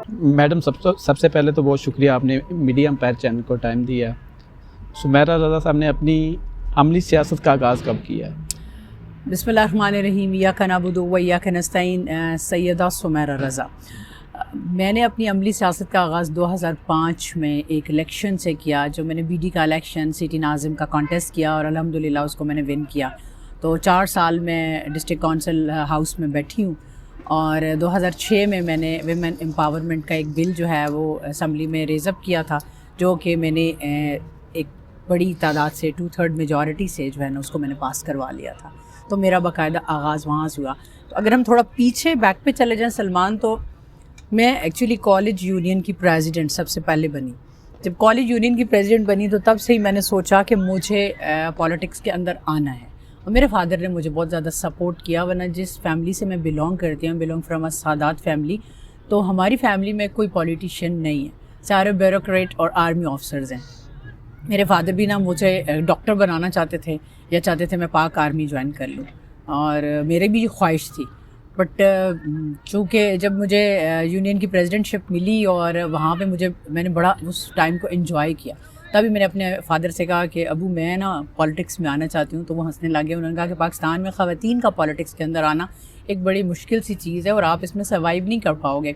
Madam سب سے پہلے تو بہت شکریہ، آپ نے میڈیا امپائر چینل کو ٹائم دیا۔ سمیرہ رضا صاحب نے اپنی عملی سیاست کا آغاز کب کیا ہے؟ بسم اللہ الرحمن الرحیم، ایاک نعبد و ایاک نستعین۔ سیدہ سمیرہ رضا، میں نے اپنی عملی سیاست کا آغاز 2005 میں ایک الیکشن سے کیا، جو میں نے بی ڈی کا الیکشن سٹی ناظم کا کانٹیسٹ کیا اور الحمدللہ اس کو میں نے ون کیا۔ تو 4 سال میں ڈسٹرکٹ کونسل ہاؤس میں بیٹھی ہوں، اور 2006 میں نے ویمن امپاورمنٹ کا ایک بل جو ہے وہ اسمبلی میں ریز اپ کیا تھا، جو کہ میں نے ایک بڑی تعداد سے 2/3 میجورٹی سے جو ہے نا اس کو میں نے پاس کروا لیا تھا۔ تو میرا باقاعدہ آغاز وہاں سے ہوا۔ تو اگر ہم تھوڑا پیچھے بیک پہ چلے جائیں سلمان، تو میں ایکچولی کالج یونین کی پریزیڈنٹ سب سے پہلے بنی۔ جب کالج یونین کی پریزیڈنٹ بنی تو تب سے ہی میں نے سوچا کہ مجھے پولیٹکس کے اندر آنا ہے، اور میرے فادر نے مجھے بہت زیادہ سپورٹ کیا، ورنہ جس فیملی سے میں بلونگ کرتی ہوں، بلونگ فرام اے سادات فیملی، تو ہماری فیملی میں کوئی پولیٹیشین نہیں ہے، سارے بیوروکریٹ اور آرمی آفسرز ہیں۔ میرے فادر بھی نا مجھے ڈاکٹر بنانا چاہتے تھے، یا چاہتے تھے میں پاک آرمی جوائن کر لوں، اور میرے بھی یہ خواہش تھی، بٹ چونکہ جب مجھے یونین کی پریزیڈنٹ شپ ملی اور وہاں پہ میں نے بڑا اس ٹائم کو انجوائے کیا، تبھی میں نے اپنے فادر سے کہا کہ ابو میں نا پالیٹکس میں آنا چاہتی ہوں۔ تو وہ ہنسنے لگے، انہوں نے کہا کہ پاکستان میں خواتین کا پالیٹکس کے اندر آنا ایک بڑی مشکل سی چیز ہے اور آپ اس میں سروائیو نہیں کر پاؤ گے،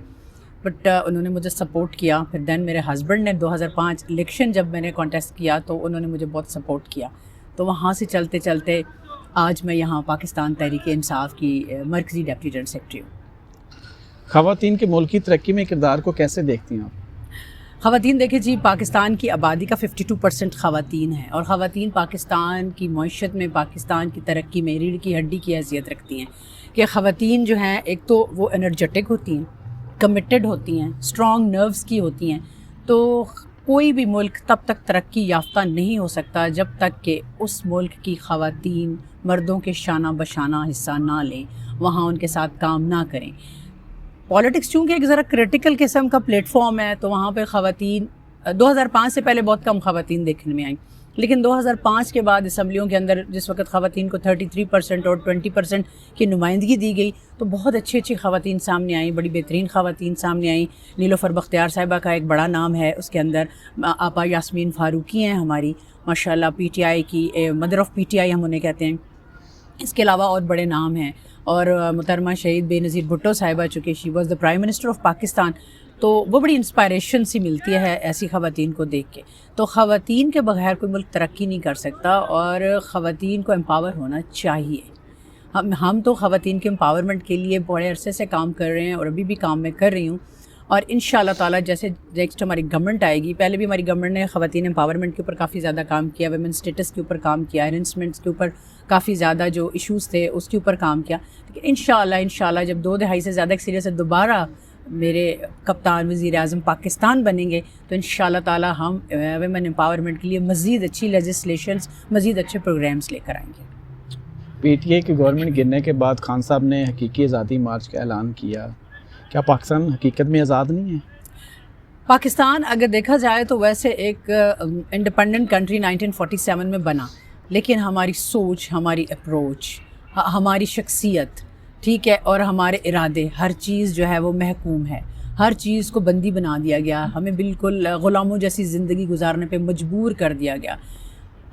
بٹ انہوں نے مجھے سپورٹ کیا۔ پھر دین میرے ہسبینڈ نے 2005 الیکشن جب میں نے کانٹیسٹ کیا تو انہوں نے مجھے بہت سپورٹ کیا، تو وہاں سے چلتے چلتے آج میں یہاں پاکستان تحریک انصاف کی مرکزی ڈپٹی جنرل سیکرٹری ہوں۔ خواتین کے ملکی ترقی میں کردار کو کیسے دیکھتی ہیں آپ؟ خواتین دیکھیں جی، پاکستان کی آبادی کا 52% خواتین ہیں، اور خواتین پاکستان کی معیشت میں، پاکستان کی ترقی میں ریڑھ کی ہڈی کی حیثیت رکھتی ہیں۔ کہ خواتین جو ہیں، ایک تو وہ انرجیٹک ہوتی ہیں، کمیٹڈ ہوتی ہیں، اسٹرانگ نروس کی ہوتی ہیں۔ تو کوئی بھی ملک تب تک ترقی یافتہ نہیں ہو سکتا جب تک کہ اس ملک کی خواتین مردوں کے شانہ بشانہ حصہ نہ لیں، وہاں ان کے ساتھ کام نہ کریں۔ پولیٹکس چونکہ ایک ذرا کریٹیکل قسم کا پلیٹ فارم ہے، تو وہاں پہ خواتین 2005 سے پہلے بہت کم خواتین دیکھنے میں آئیں، لیکن 2005 کے بعد اسمبلیوں کے اندر جس وقت خواتین کو 33% اور 20% کی نمائندگی دی گئی، تو بہت اچھی اچھی خواتین سامنے آئیں، بڑی بہترین خواتین سامنے آئیں۔ نیلوفر بختیار صاحبہ کا ایک بڑا نام ہے اس کے اندر، آپا یاسمین فاروقی ہیں ہماری، ماشاءاللہ پی ٹی آئی کی mother of P T I ہم انہیں کہتے ہیں۔ اس کے علاوہ اور بڑے نام ہیں، اور محترمہ شہید بے نظیر بھٹو صاحبہ، چونکہ she was the prime minister of Pakistan, تو وہ بڑی انسپائریشن سی ملتی ہے ایسی خواتین کو دیکھ کے۔ تو خواتین کے بغیر کوئی ملک ترقی نہیں کر سکتا، اور خواتین کو امپاور ہونا چاہیے۔ ہم تو خواتین کے امپاورمنٹ کے لیے بڑے عرصے سے کام کر رہے ہیں، اور ابھی بھی کام میں کر رہی ہوں، اور انشاءاللہ تعالیٰ جیسے نیکسٹ ہماری گورنمنٹ آئے گی، پہلے بھی ہماری گورنمنٹ نے خواتین امپاورمنٹ کے اوپر کافی زیادہ کام کیا، ویمن اسٹیٹس کے اوپر کام کیا، انہینسمنٹس کے اوپر کافی زیادہ جو ایشوز تھے اس کے اوپر کام کیا، لیکن انشاءاللہ جب 2 دہائی سے زیادہ ایکسپیرینس سے دوبارہ میرے کپتان وزیر اعظم پاکستان بنیں گے، تو انشاءاللہ تعالیٰ ہم ویمن امپاورمنٹ کے لیے مزید اچھی لیجسلیشنز، مزید اچھے پروگرامز لے کر آئیں گے۔ پی ٹی آئی کی گورنمنٹ گرنے کے بعد خان صاحب نے حقیقی آزادی مارچ کا اعلان کیا، کیا پاکستان حقیقت میں آزاد نہیں ہے؟ پاکستان اگر دیکھا جائے تو ویسے ایک انڈیپینڈنٹ کنٹری 1947 میں بنا، لیکن ہماری سوچ، ہماری اپروچ، ہماری شخصیت، ٹھیک ہے، اور ہمارے ارادے، ہر چیز جو ہے وہ محکوم ہے، ہر چیز کو بندی بنا دیا گیا، ہمیں بالکل غلاموں جیسی زندگی گزارنے پہ مجبور کر دیا گیا۔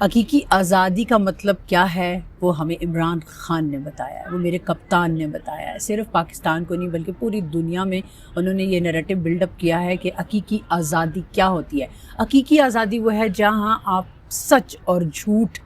حقیقی آزادی کا مطلب کیا ہے وہ ہمیں عمران خان نے بتایا ہے، وہ میرے کپتان نے بتایا ہے، صرف پاکستان کو نہیں بلکہ پوری دنیا میں انہوں نے یہ نیریٹو بلڈ اپ کیا ہے کہ حقیقی آزادی کیا ہوتی ہے۔ حقیقی آزادی وہ ہے جہاں آپ سچ اور جھوٹ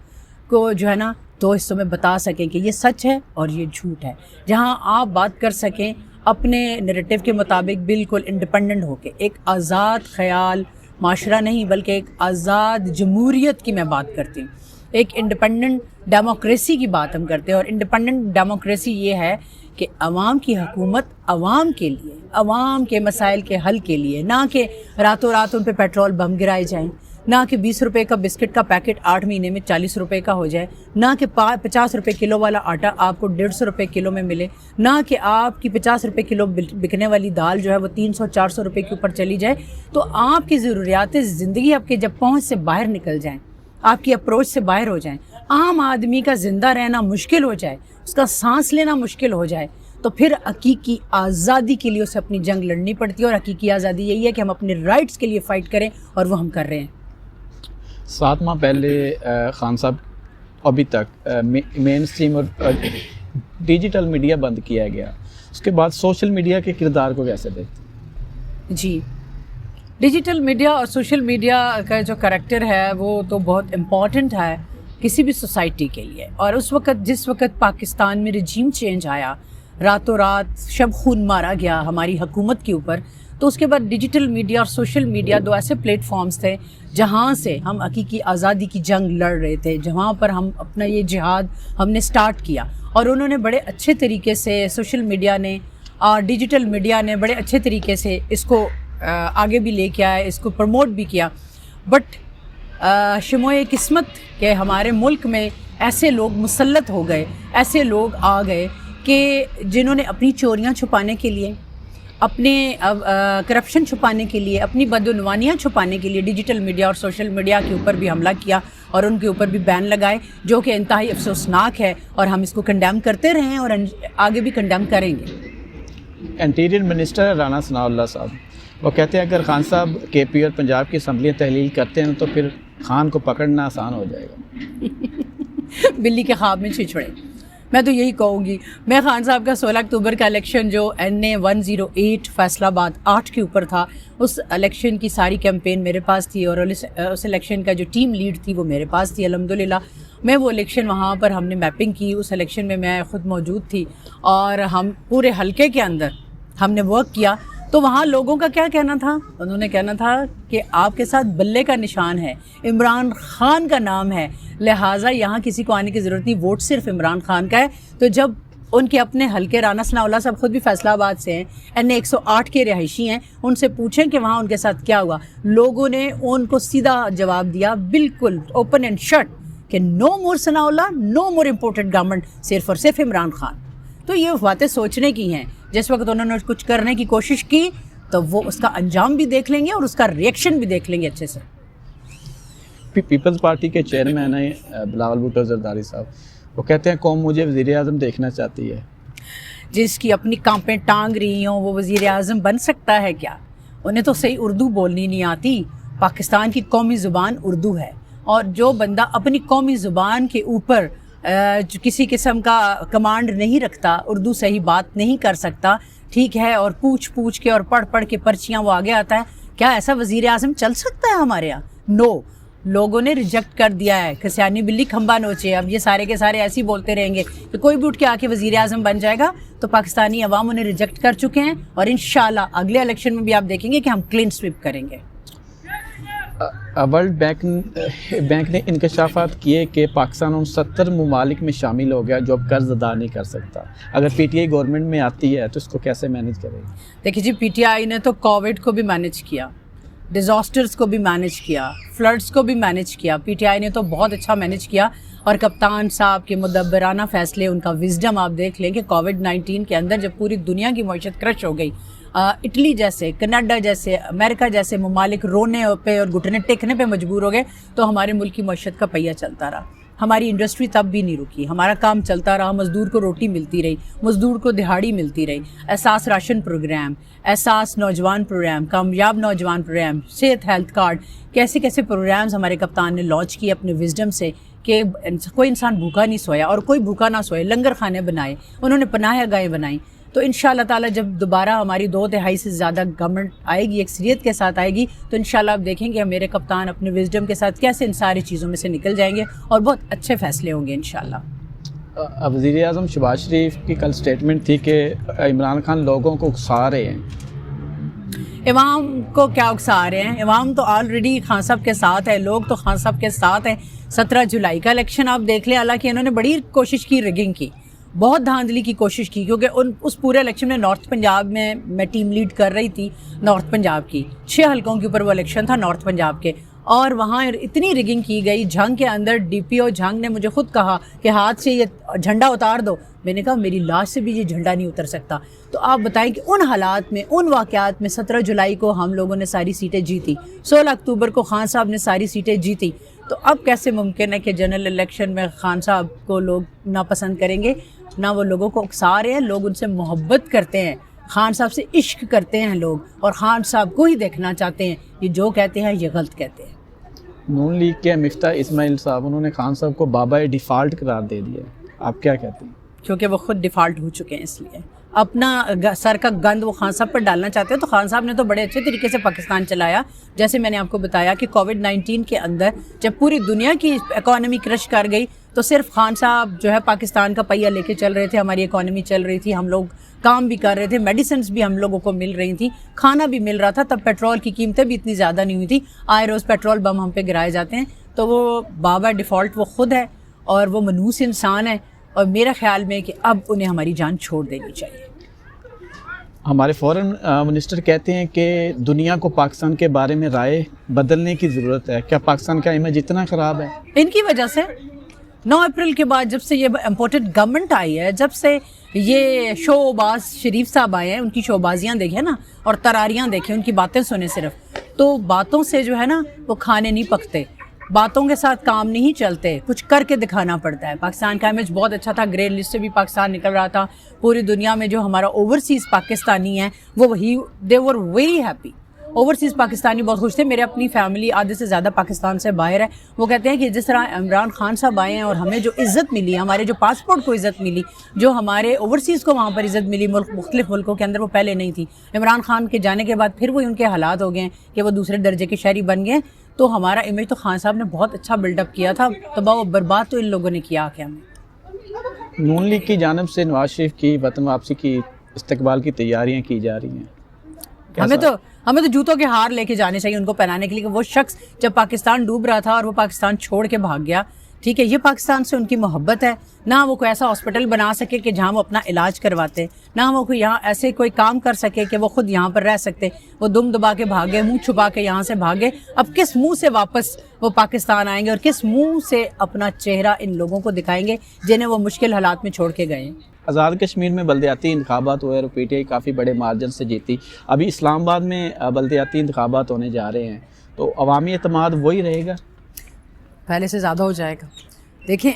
کو جو ہے نا 2 حصوں میں بتا سکیں کہ یہ سچ ہے اور یہ جھوٹ ہے، جہاں آپ بات کر سکیں اپنے نیریٹو کے مطابق بالکل انڈیپینڈنٹ ہو کے، ایک آزاد خیال معاشرہ نہیں بلکہ ایک آزاد جمہوریت کی میں بات کرتی ہوں، ایک انڈیپینڈنٹ ڈیموکریسی کی بات ہم کرتے ہیں، اور انڈیپینڈنٹ ڈیموکریسی یہ ہے کہ عوام کی حکومت عوام کے لیے، عوام کے مسائل کے حل کے لیے، نہ کہ راتوں رات ان پہ پیٹرول بم گرائے جائیں، نہ کہ 20 روپے کا بسکٹ کا پیکٹ 8 مہینے میں 40 روپے کا ہو جائے، نہ کہ 50 روپے کلو والا آٹا آپ کو 150 روپے کلو میں ملے، نہ کہ آپ کی 50 روپے کلو بکنے والی دال جو ہے وہ 300-400 روپے کے اوپر چلی جائے۔ تو آپ کی ضروریات زندگی آپ کے جب پہنچ سے باہر نکل جائیں، آپ کی اپروچ سے باہر ہو جائیں، عام آدمی کا زندہ رہنا مشکل ہو جائے، اس کا سانس لینا مشکل ہو جائے، تو پھر حقیقی آزادی کے لیے اسے اپنی جنگ لڑنی پڑتی ہے، اور حقیقی آزادی یہی ہے کہ ہم اپنے رائٹس کے لیے فائٹ کریں، اور وہ ہم کر رہے ہیں۔ 7 ماہ پہلے خان صاحب ابھی تک مین اسٹریم اور ڈیجیٹل میڈیا بند کیا گیا، اس کے بعد سوشل میڈیا کے کردار کو کیسے دیکھتے ہیں؟ جی، ڈیجیٹل میڈیا اور سوشل میڈیا کا جو کریکٹر ہے وہ تو بہت امپورٹنٹ ہے کسی بھی سوسائٹی کے لیے، اور اس وقت جس وقت پاکستان میں رجیم چینج آیا، راتوں رات شب خون مارا گیا ہماری حکومت کے اوپر، تو اس کے بعد ڈیجیٹل میڈیا اور سوشل میڈیا 2 ایسے پلیٹ فارمز تھے جہاں سے ہم حقیقی آزادی کی جنگ لڑ رہے تھے، جہاں پر ہم اپنا یہ جہاد ہم نے سٹارٹ کیا، اور انہوں نے بڑے اچھے طریقے سے سوشل میڈیا نے اور ڈیجیٹل میڈیا نے بڑے اچھے طریقے سے اس کو آگے بھی لے کے آئے، اس کو پروموٹ بھی کیا۔ بٹ شموئے قسمت کہ ہمارے ملک میں ایسے لوگ مسلط ہو گئے، ایسے لوگ آ گئے کہ جنہوں نے اپنی چوریاں چھپانے کے لیے، اپنے کرپشن چھپانے کے لیے، اپنی بدعنوانیاں چھپانے کے لیے ڈیجیٹل میڈیا اور سوشل میڈیا کے اوپر بھی حملہ کیا، اور ان کے اوپر بھی بین لگائے، جو کہ انتہائی افسوسناک ہے، اور ہم اس کو کنڈیم کرتے رہے ہیں اور آگے بھی کنڈیم کریں گے۔ انٹیریئر منسٹر رانا ثناء اللہ صاحب وہ کہتے ہیں اگر خان صاحب کے پی اور پنجاب کی اسمبلیاں تحلیل کرتے ہیں تو پھر خان کو پکڑنا آسان ہو جائے گا۔ بلی کے خواب میں چھچڑے، میں تو یہی کہوں گی۔ میں خان صاحب کا 16 اکتوبر کا الیکشن جو NA 108 فیصل آباد 8 کے اوپر تھا، اس الیکشن کی ساری کیمپین میرے پاس تھی، اور اس الیکشن کا جو ٹیم لیڈ تھی وہ میرے پاس تھی الحمدللہ۔ میں وہ الیکشن وہاں پر ہم نے میپنگ کی، اس الیکشن میں میں خود موجود تھی، اور ہم پورے حلقے کے اندر ہم نے ورک کیا۔ تو وہاں لوگوں کا کیا کہنا تھا؟ انہوں نے کہنا تھا کہ آپ کے ساتھ بلے کا نشان ہے، عمران خان کا نام ہے، لہٰذا یہاں کسی کو آنے کی ضرورت نہیں، ووٹ صرف عمران خان کا ہے۔ تو جب ان کے اپنے حلقے رانا ثناء اللہ صاحب خود بھی فیصل آباد سے ہیں، NA 108 کے رہائشی ہیں، ان سے پوچھیں کہ وہاں ان کے ساتھ کیا ہوا۔ لوگوں نے ان کو سیدھا جواب دیا، بالکل اوپن اینڈ شٹ، کہ نو مور ثناء اللہ، نو مور امپورٹڈ گورنمنٹ، صرف اور صرف عمران خان۔ تو یہ باتیں سوچنے کی ہیں۔ جس وقت انہوں نے کچھ کرنے کی کوشش کی تو وہ اس کا انجام بھی دیکھ لیں گے اور اس کا ریئیکشن بھی دیکھ لیں گے اچھے سے۔ پیپلز پارٹی کے چیئرمین ہیں بلاول بھٹو زرداری صاحب، وہ کہتے ہیں قوم مجھے وزیر اعظم دیکھنا چاہتی ہے۔ جس کی اپنی کانپیں ٹانگ رہی ہوں وہ وزیر اعظم بن سکتا ہے کیا؟ انہیں تو صحیح اردو بولنی نہیں آتی۔ پاکستان کی قومی زبان اردو ہے، اور جو بندہ اپنی قومی زبان کے اوپر کسی قسم کا کمانڈ نہیں رکھتا، اردو صحیح بات نہیں کر سکتا، ٹھیک ہے، اور پوچھ کے اور پڑھ کے پرچیاں وہ آگے آتا ہے، کیا ایسا وزیر اعظم چل سکتا ہے ہمارے یہاں؟ نو، لوگوں نے ریجیکٹ کر دیا ہے کہ سیانی بلی کھمبا نوچے۔ اب یہ سارے کے سارے ایسے ہی بولتے رہیں گے کہ کوئی بھی اٹھ کے آ کے وزیر اعظم بن جائے گا، تو پاکستانی عوام انہیں ریجیکٹ کر چکے ہیں، اور انشاءاللہ اگلے الیکشن میں بھی آپ دیکھیں گے کہ ہم کلین سویپ کریں گے۔ ورلڈ بینک نے انکشافات کیے کہ پاکستان ان 70 ممالک میں شامل ہو گیا جو اب قرض ادا نہیں کر سکتا۔ اگر پی ٹی آئی گورنمنٹ میں آتی ہے تو اس کو کیسے مینیج کرے گی؟ دیکھیے جی، PTI نے تو کووڈ کو بھی مینیج کیا، ڈیزاسٹرز کو بھی مینیج کیا، فلڈز کو بھی مینیج کیا۔ PTI نے تو بہت اچھا مینیج کیا، اور کپتان صاحب کے مدبرانہ فیصلے، ان کا وزڈم آپ دیکھ لیں کہ کووڈ-19 کے اندر جب پوری دنیا کی معیشت کرش ہو گئی، اٹلی جیسے، کینیڈا جیسے، امریکہ جیسے ممالک رونے پہ اور گھٹنے ٹیکنے پہ مجبور ہو گئے، تو ہمارے ملک کی معیشت کا پہیہ چلتا رہا۔ ہماری انڈسٹری تب بھی نہیں رکی، ہمارا کام چلتا رہا، مزدور کو روٹی ملتی رہی، مزدور کو دہاڑی ملتی رہی۔ احساس راشن پروگرام، احساس نوجوان پروگرام، کامیاب نوجوان پروگرام، صحت ہیلتھ کارڈ، کیسے کیسے پروگرامز ہمارے کپتان نے لانچ کیے اپنے وزڈم سے کہ کوئی انسان بھوکا نہیں سویا، اور کوئی بھوکا نہ سوئے۔ لنگر خانے بنائے انہوں نے، پناہ گاہیں بنائیں۔ تو انشاءاللہ تعالیٰ جب دوبارہ ہماری 2 دہائی سے زیادہ گورنمنٹ آئے گی، اکثریت کے ساتھ آئے گی، تو انشاءاللہ آپ دیکھیں گے میرے کپتان اپنے وزڈم کے ساتھ کیسے ان ساری چیزوں میں سے نکل جائیں گے، اور بہت اچھے فیصلے ہوں گے انشاءاللہ۔ وزیر اعظم شہباز شریف کی کل سٹیٹمنٹ تھی کہ عمران خان لوگوں کو اکسا رہے ہیں۔ عوام کو کیا اکسا رہے ہیں؟ عوام تو آلریڈی خان صاحب کے ساتھ ہے، لوگ تو خان صاحب کے ساتھ ہیں۔ 17 جولائی کا الیکشن آپ دیکھ لیں، حالانکہ انہوں نے بڑی کوشش کی، ریگنگ کی، بہت دھاندلی کی کوشش کی، کیونکہ اس پورے الیکشن میں نارتھ پنجاب میں ٹیم لیڈ کر رہی تھی نارتھ پنجاب کی، 6 حلقوں کے اوپر وہ الیکشن تھا نارتھ پنجاب کے، اور وہاں اتنی ریگنگ کی گئی۔ جھنگ کے اندر DPO جھنگ نے مجھے خود کہا کہ ہاتھ سے یہ جھنڈا اتار دو، میں نے کہا میری لاش سے بھی یہ جھنڈا نہیں اتر سکتا۔ تو آپ بتائیں کہ ان حالات میں، ان واقعات میں 17 جولائی کو ہم لوگوں نے ساری سیٹیں جیتی، 16 اکتوبر کو خان صاحب نے ساری سیٹیں جیتی، تو اب کیسے ممکن ہے کہ جنرل الیکشن میں خان صاحب کو لوگ ناپسند کریں گے؟ نہ وہ لوگوں کو اکسا رہے ہیں. لوگ ان سے محبت کرتے ہیں, خان صاحب سے عشق کرتے ہیں لوگ, اور خان صاحب کو ہی دیکھنا چاہتے ہیں. یہ جو کہتے ہیں یہ غلط کہتے ہیں. نون لیگ کے مفتاح اسماعیل صاحب, انہوں نے خان صاحب کو بابا ڈیفالٹ قرار دے دیا ہے, آپ کیا کہتے ہیں؟ کیونکہ وہ خود ڈیفالٹ ہو چکے ہیں, اس لیے اپنا سر کا گند وہ خان صاحب پر ڈالنا چاہتے ہیں. تو خان صاحب نے تو بڑے اچھے طریقے سے پاکستان چلایا. جیسے میں نے آپ کو بتایا کہ کووڈ-19 کے اندر جب پوری دنیا کی اکانومی کرش کر گئی تو صرف خان صاحب جو ہے پاکستان کا پہیہ لے کے چل رہے تھے. ہماری اکانومی چل رہی تھی, ہم لوگ کام بھی کر رہے تھے, میڈیسنز بھی ہم لوگوں کو مل رہی تھیں, کھانا بھی مل رہا تھا. تب پیٹرول کی قیمتیں بھی اتنی زیادہ نہیں ہوئی تھی. آئے روز پیٹرول بم ہم پہ گرائے جاتے ہیں. تو وہ بابا ڈیفالٹ وہ خود ہے اور وہ منحوس انسان ہے, اور میرا خیال میں کہ اب انہیں ہماری جان چھوڑ دینی چاہیے. ہمارے فورن منسٹر کہتے ہیں کہ دنیا کو پاکستان کے بارے میں رائے بدلنے کی ضرورت ہے. کیا پاکستان کا امیج اتنا خراب ہے؟ ان کی وجہ سے 9 اپریل کے بعد جب سے یہ امپورٹڈ گورنمنٹ آئی ہے, جب سے یہ شوباز شریف صاحب آئے ہیں, ان کی شوبازیاں دیکھیں نا اور تراریاں دیکھیں, ان کی باتیں سنیں صرف, تو باتوں سے جو ہے نا وہ کھانے نہیں پکتے, باتوں کے ساتھ کام نہیں چلتے, کچھ کر کے دکھانا پڑتا ہے. پاکستان کا امیج بہت اچھا تھا, گرے لسٹ سے بھی پاکستان نکل رہا تھا. پوری دنیا میں جو ہمارا اوورسیز پاکستانی ہیں وہ وہی they were very happy. Overseas Pakistani بہت خوش تھے. میرے اپنی فیملی آدھے سے زیادہ پاکستان سے باہر ہے. وہ کہتے ہیں کہ جس طرح عمران خان صاحب آئے ہیں اور ہمیں جو عزت ملی, ہمارے جو پاسپورٹ کو عزت ملی, جو ہمارے اوورسیز کو وہاں پر عزت ملی مختلف ملکوں کے اندر, وہ پہلے نہیں تھی. عمران خان کے جانے کے بعد پھر وہ ان کے حالات ہو گئے ہیں کہ وہ دوسرے درجے کے شہری بن گئے. تو ہمارا امیج تو خان صاحب نے بہت اچھا بلڈ اپ کیا تھا, تباہ و برباد تو ان لوگوں نے کیا کہ ہمیں. نون لیگ کی جانب سے نواز شریف کی وطن واپسی کی استقبال کی تیاریاں کی جا رہی ہیں. ہمیں تو جوتوں کے ہار لے کے جانے چاہیے ان کو پہنانے کے لیے, کہ وہ شخص جب پاکستان ڈوب رہا تھا اور وہ پاکستان چھوڑ کے بھاگ گیا, ٹھیک ہے, یہ پاکستان سے ان کی محبت ہے. نہ وہ کوئی ایسا ہاسپٹل بنا سکے کہ جہاں وہ اپنا علاج کرواتے, نہ وہ کوئی یہاں ایسے کوئی کام کر سکے کہ وہ خود یہاں پر رہ سکتے. وہ دم دبا کے بھاگے, منہ چھپا کے یہاں سے بھاگے. اب کس منہ سے واپس وہ پاکستان آئیں گے اور کس منہ سے اپنا چہرہ ان لوگوں کو دکھائیں گے جنہیں وہ مشکل حالات میں چھوڑ کے گئے ہیں. آزاد کشمیر میں بلدیاتی انتخابات ہوئے اور پی ٹی آئی کافی بڑے مارجن سے جیتی. ابھی اسلام آباد میں بلدیاتی انتخابات ہونے جا رہے ہیں, تو عوامی اعتماد وہی رہے گا؟ پہلے سے زیادہ ہو جائے گا. دیکھیں,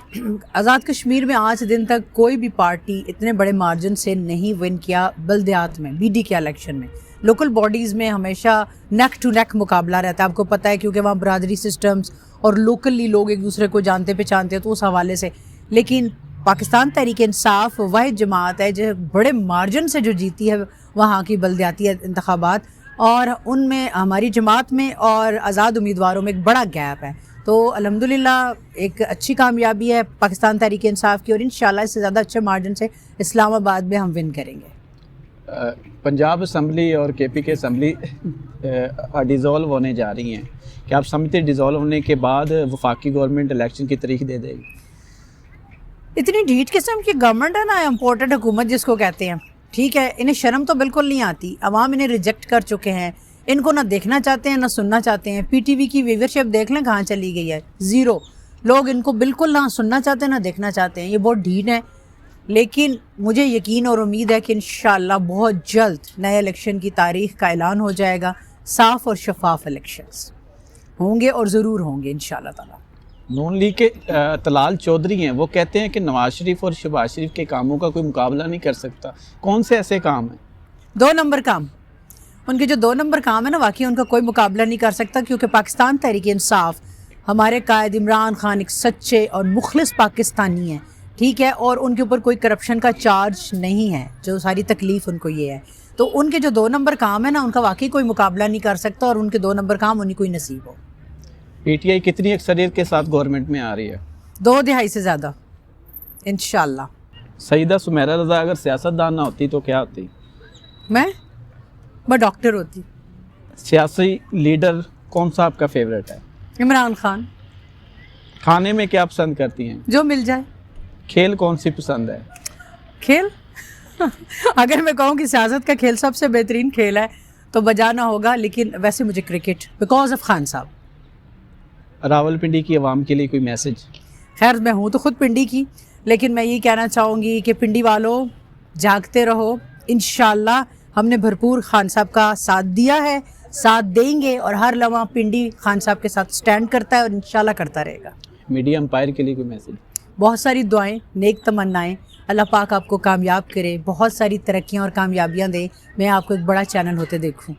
آزاد کشمیر میں آج دن تک کوئی بھی پارٹی اتنے بڑے مارجن سے نہیں ون کیا. بلدیات میں بی ڈی کے الیکشن میں, لوکل باڈیز میں ہمیشہ نیک ٹو نیک مقابلہ رہتا ہے. آپ کو پتہ ہے کیونکہ وہاں برادری سسٹمز اور لوکلی لوگ ایک دوسرے کو جانتے پہچانتے ہیں, تو اس حوالے سے. لیکن پاکستان تحریک انصاف واحد جماعت ہے جو بڑے مارجن سے جو جیتی ہے وہاں کی بلدیاتی انتخابات, اور ان میں ہماری جماعت میں اور آزاد امیدواروں میں ایک بڑا گیپ ہے. تو الحمدللہ ایک اچھی کامیابی ہے پاکستان تحریک انصاف کی, اور انشاءاللہ اس سے زیادہ اچھے مارجن سے اسلام آباد میں ہم ون کریں گے. پنجاب اسمبلی اور کے پی کے اسمبلی ڈیزالو ہونے جا رہی ہیں. کیا آپ سمجھتے ہیں ڈیزالو ہونے کے بعد وفاقی گورنمنٹ الیکشن کی تاریخ دے دے گی؟ اتنی ڈھیٹ قسم کی گورنمنٹ ہے نا, امپورٹڈ حکومت جس کو کہتے ہیں, ٹھیک ہے, انہیں شرم تو بالکل نہیں آتی. عوام انہیں ریجیکٹ کر چکے ہیں, ان کو نہ دیکھنا چاہتے ہیں نہ سننا چاہتے ہیں. پی ٹی وی کی ویورشپ دیکھ لیں کہاں چلی گئی ہے, زیرو. لوگ ان کو بالکل نہ سننا چاہتے ہیں نہ دیکھنا چاہتے ہیں. یہ بہت ڈھیٹ ہے, لیکن مجھے یقین اور امید ہے کہ انشاءاللہ بہت جلد نئے الیکشن کی تاریخ کا اعلان ہو جائے گا. صاف اور شفاف الیکشنز ہوں گے اور ضرور ہوں گے انشاءاللہ تعالیٰ. نون لیگ کے طلال چودھری ہیں, وہ کہتے ہیں کہ نواز شریف اور شہباز شریف کے کاموں کا کوئی مقابلہ نہیں کر سکتا. کون سے ایسے کام ہیں؟ 2 نمبر کام. ان کے جو 2 نمبر کام ہے نا, واقعی ان کا کوئی مقابلہ نہیں کر سکتا, کیونکہ پاکستان تحریک انصاف, ہمارے قائد عمران خان ایک سچے اور مخلص پاکستانی ہیں, ٹھیک ہے, اور ان کے اوپر کوئی کرپشن کا چارج نہیں ہے. جو ساری تکلیف ان کو یہ ہے, تو ان کے جو 2 نمبر کام ہے نا, ان کا واقعی کوئی مقابلہ نہیں کر سکتا, اور ان کے 2 نمبر کام انہیں کوئی نصیب ہو. پی ٹی آئی کتنی اکثریت کے ساتھ گورنمنٹ میں آ رہی ہے؟ 2/3 سے زیادہ انشاءاللہ. سیدہ سمیرہ رضا اگر سیاست دان نہ ہوتی تو کیا ہوتی؟ میں ڈاکٹر ہوتی. سیاسی لیڈر کون سا آپ کا فیوریٹ ہے؟ عمران خان. کھانے میں کیا پسند کرتی ہیں؟ جو مل جائے. کھیل کون سی پسند ہے؟ کھیل اگر میں کہوں کہ سیاست کا کھیل سب سے بہترین کھیل ہے تو بجانا ہوگا, لیکن ویسے مجھے کرکٹ, بیکاز آف خان صاحب. راول پنڈی کی عوام کے لیے کوئی میسج؟ خیر, میں ہوں تو خود پنڈی کی, لیکن میں یہ کہنا چاہوں گی کہ پنڈی والوں جاگتے رہو. انشاءاللہ ہم نے بھرپور خان صاحب کا ساتھ دیا ہے, ساتھ دیں گے, اور ہر لمحہ پنڈی خان صاحب کے ساتھ سٹینڈ کرتا ہے اور انشاءاللہ کرتا رہے گا. میڈیا امپائر کے لیے کوئی میسج؟ بہت ساری دعائیں، نیک تمنائیں، اللہ پاک آپ کو کامیاب کرے، بہت ساری ترقیاں اور کامیابیاں دے، میں آپ کو ایک بڑا چینل ہوتے دیکھوں.